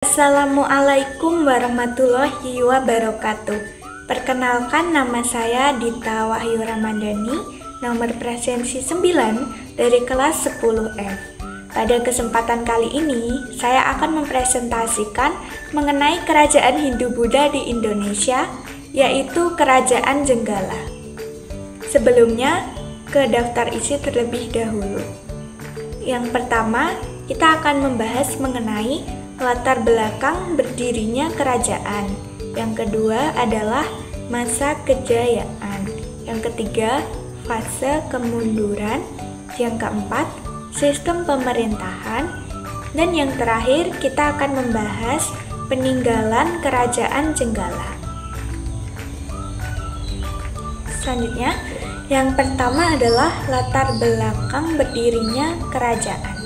Assalamualaikum warahmatullahi wabarakatuh. Perkenalkan, nama saya Dita Wahyu Ramadhani, nomor presensi 9 dari kelas 10F. Pada kesempatan kali ini, saya akan mempresentasikan mengenai kerajaan Hindu-Buddha di Indonesia, yaitu Kerajaan Jenggala. Sebelumnya, ke daftar isi terlebih dahulu. Yang pertama, kita akan membahas mengenai latar belakang berdirinya kerajaan. Yang kedua adalah masa kejayaan. Yang ketiga, fase kemunduran. Yang keempat, sistem pemerintahan. Dan yang terakhir, kita akan membahas peninggalan Kerajaan Jenggala. Selanjutnya, yang pertama adalah latar belakang berdirinya kerajaan.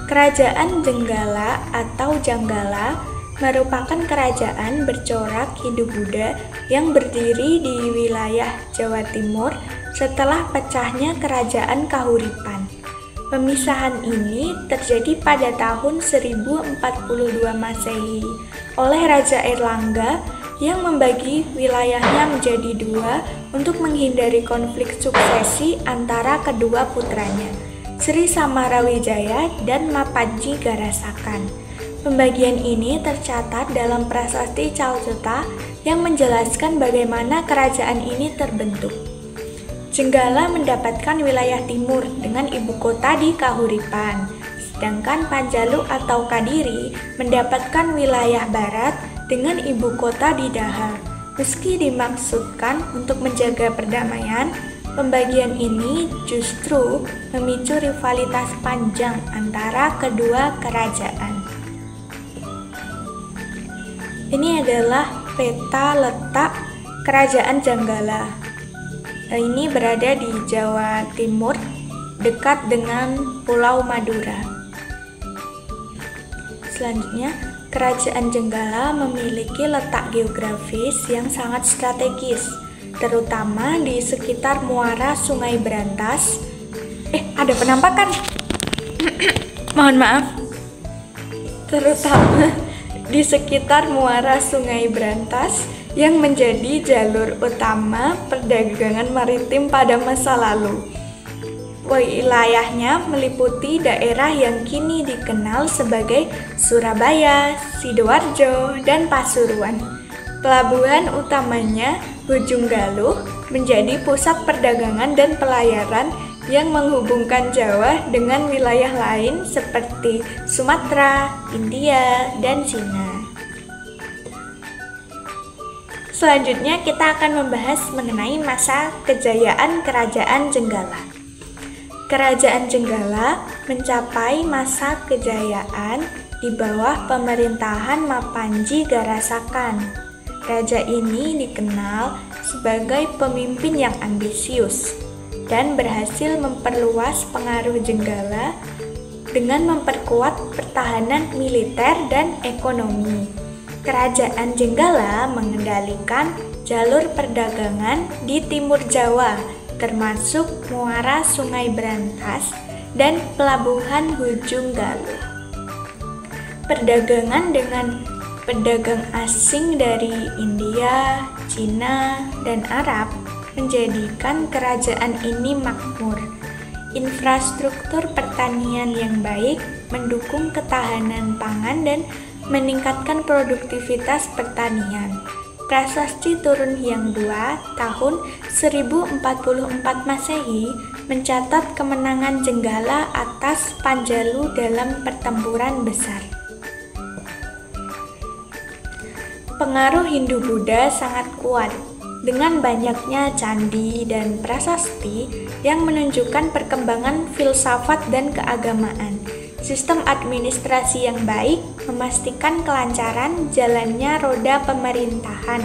Kerajaan Jenggala atau Janggala merupakan kerajaan bercorak Hindu-Buddha yang berdiri di wilayah Jawa Timur setelah pecahnya Kerajaan Kahuripan. Pemisahan ini terjadi pada tahun 1042 Masehi oleh Raja Airlangga yang membagi wilayahnya menjadi dua untuk menghindari konflik suksesi antara kedua putranya, Sri Samarawijaya dan Mapanji Garasakan. Pembagian ini tercatat dalam prasasti Calcutta yang menjelaskan bagaimana kerajaan ini terbentuk. Jenggala mendapatkan wilayah timur dengan ibu kota di Kahuripan, sedangkan Panjalu atau Kadiri mendapatkan wilayah barat dengan ibu kota di Daha. Meski dimaksudkan untuk menjaga perdamaian, pembagian ini justru memicu rivalitas panjang antara kedua kerajaan. Ini adalah peta letak Kerajaan Janggala. Ini berada di Jawa Timur, dekat dengan Pulau Madura. Selanjutnya, Kerajaan Jenggala memiliki letak geografis yang sangat strategis, terutama di sekitar muara Sungai Brantas. Ada penampakan. Mohon maaf. Terutama di sekitar muara Sungai Brantas yang menjadi jalur utama perdagangan maritim pada masa lalu. Wilayahnya meliputi daerah yang kini dikenal sebagai Surabaya, Sidoarjo, dan Pasuruan. Pelabuhan utamanya, Ujung Galuh, menjadi pusat perdagangan dan pelayaran yang menghubungkan Jawa dengan wilayah lain seperti Sumatera, India, dan Cina. Selanjutnya kita akan membahas mengenai masa kejayaan Kerajaan Jenggala. Kerajaan Jenggala mencapai masa kejayaan di bawah pemerintahan Mapanji Garasakan. Raja ini dikenal sebagai pemimpin yang ambisius dan berhasil memperluas pengaruh Jenggala dengan memperkuat pertahanan militer dan ekonomi. Kerajaan Jenggala mengendalikan jalur perdagangan di Timur Jawa, termasuk muara Sungai Brantas dan pelabuhan Ujung Galuh. Perdagangan dengan pedagang asing dari India, Cina, dan Arab menjadikan kerajaan ini makmur. Infrastruktur pertanian yang baik mendukung ketahanan pangan dan meningkatkan produktivitas pertanian. Prasasti Turun Hyang II tahun 1044 Masehi mencatat kemenangan Jenggala atas Panjalu dalam pertempuran besar. Pengaruh Hindu-Buddha sangat kuat, dengan banyaknya candi dan prasasti yang menunjukkan perkembangan filsafat dan keagamaan. Sistem administrasi yang baik memastikan kelancaran jalannya roda pemerintahan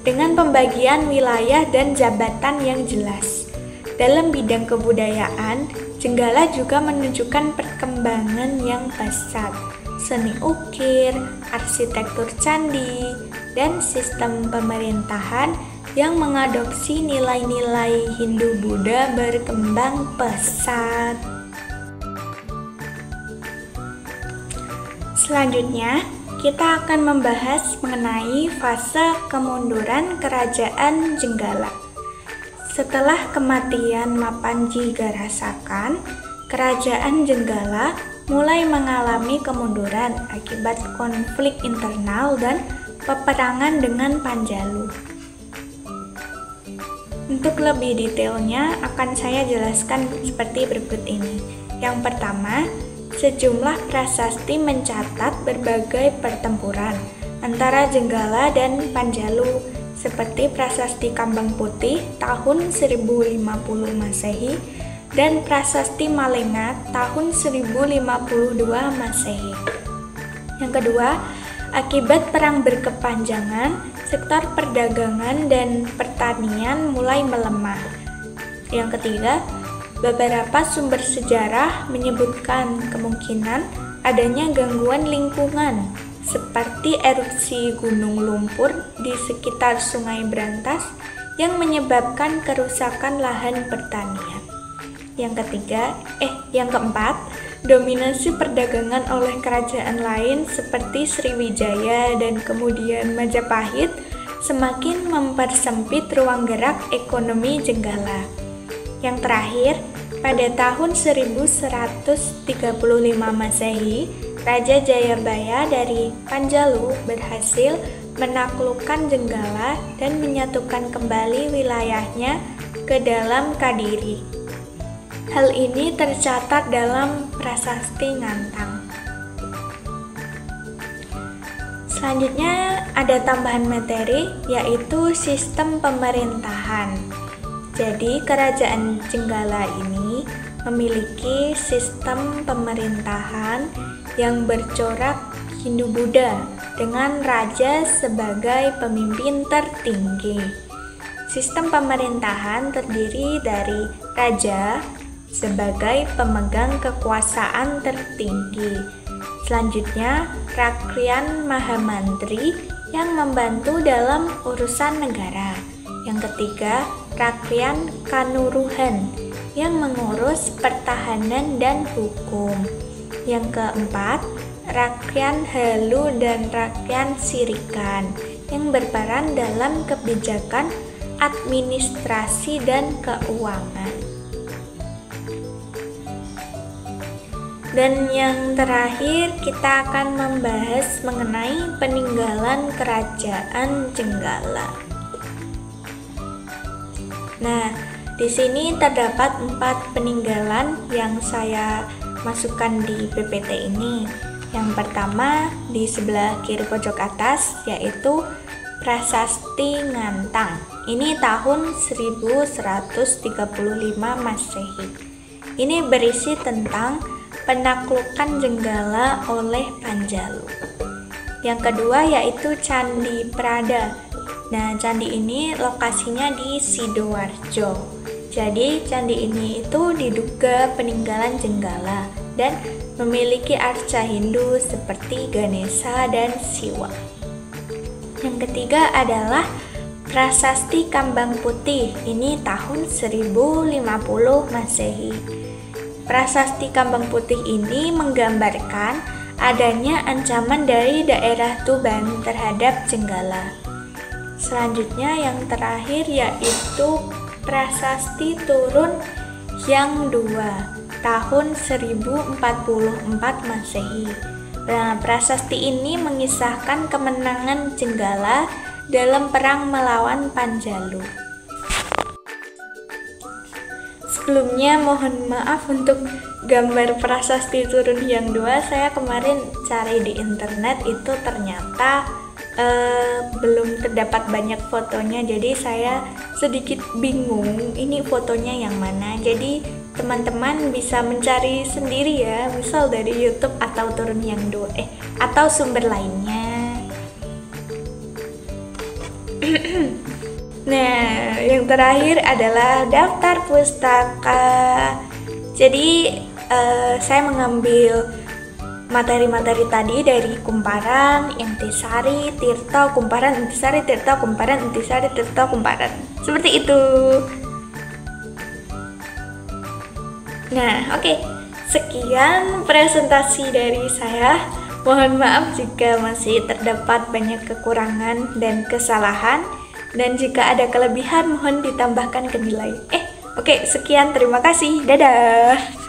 dengan pembagian wilayah dan jabatan yang jelas. Dalam bidang kebudayaan, Jenggala juga menunjukkan perkembangan yang pesat, seni ukir, arsitektur candi, dan sistem pemerintahan yang mengadopsi nilai-nilai Hindu-Buddha berkembang pesat. Selanjutnya, kita akan membahas mengenai fase kemunduran Kerajaan Jenggala. Setelah kematian Mapanji Garasakan, Kerajaan Jenggala mulai mengalami kemunduran akibat konflik internal dan peperangan dengan Panjalu. Untuk lebih detailnya akan saya jelaskan seperti berikut ini. Yang pertama, sejumlah prasasti mencatat berbagai pertempuran antara Jenggala dan Panjalu, seperti Prasasti Kambang Putih tahun 1050 Masehi dan Prasasti Malengat tahun 1052 Masehi. Yang kedua, akibat perang berkepanjangan, sektor perdagangan dan pertanian mulai melemah. Yang ketiga, beberapa sumber sejarah menyebutkan kemungkinan adanya gangguan lingkungan seperti erupsi gunung lumpur di sekitar Sungai Brantas yang menyebabkan kerusakan lahan pertanian. Yang keempat, dominasi perdagangan oleh kerajaan lain seperti Sriwijaya dan kemudian Majapahit semakin mempersempit ruang gerak ekonomi Jenggala. Yang terakhir, pada tahun 1135 Masehi, Raja Jayabaya dari Panjalu berhasil menaklukkan Jenggala dan menyatukan kembali wilayahnya ke dalam Kadiri. Hal ini tercatat dalam Prasasti Ngantang. Selanjutnya ada tambahan materi, yaitu sistem pemerintahan. Jadi Kerajaan Jenggala ini memiliki sistem pemerintahan yang bercorak Hindu-Buddha dengan raja sebagai pemimpin tertinggi. Sistem pemerintahan terdiri dari raja sebagai pemegang kekuasaan tertinggi. Selanjutnya, Rakrian Mahamantri yang membantu dalam urusan negara. Yang ketiga, Rakrian Kanuruhan yang mengurus pertahanan dan hukum. Yang keempat, Rakrian Halu dan Rakrian Sirikan yang berperan dalam kebijakan administrasi dan keuangan. Dan yang terakhir, kita akan membahas mengenai peninggalan Kerajaan Jenggala. Nah, di sini terdapat 4 peninggalan yang saya masukkan di PPT ini. Yang pertama di sebelah kiri pojok atas, yaitu Prasasti Ngantang. Ini tahun 1135 Masehi. Ini berisi tentang penaklukan Jenggala oleh Panjalu. Yang kedua yaitu Candi Prada. Nah, candi ini lokasinya di Sidoarjo. Jadi, candi ini itu diduga peninggalan Jenggala dan memiliki arca Hindu seperti Ganesha dan Siwa. Yang ketiga adalah Prasasti Kambang Putih. Ini tahun 1050 Masehi. Prasasti Kambang Putih ini menggambarkan adanya ancaman dari daerah Tuban terhadap Jenggala. Selanjutnya yang terakhir yaitu Prasasti Turun Hyang II tahun 1044 Masehi. Nah, prasasti ini mengisahkan kemenangan Jenggala dalam perang melawan Panjalu. Sebelumnya mohon maaf untuk gambar Prasasti Turun Hyang II, saya kemarin cari di internet itu ternyata belum terdapat banyak fotonya, jadi saya sedikit bingung ini fotonya yang mana. Jadi teman-teman bisa mencari sendiri ya, misal dari YouTube atau Turun Hyang II atau sumber lainnya. Nah, yang terakhir adalah daftar pustaka. Jadi saya mengambil materi-materi tadi dari Kumparan, Intisari, Tirto, Kumparan, Intisari, Tirto, Kumparan, Intisari, Tirto, Kumparan. Seperti itu. Nah, oke. Sekian presentasi dari saya. Mohon maaf jika masih terdapat banyak kekurangan dan kesalahan, dan jika ada kelebihan mohon ditambahkan ke nilai. Oke, sekian, terima kasih, dadah.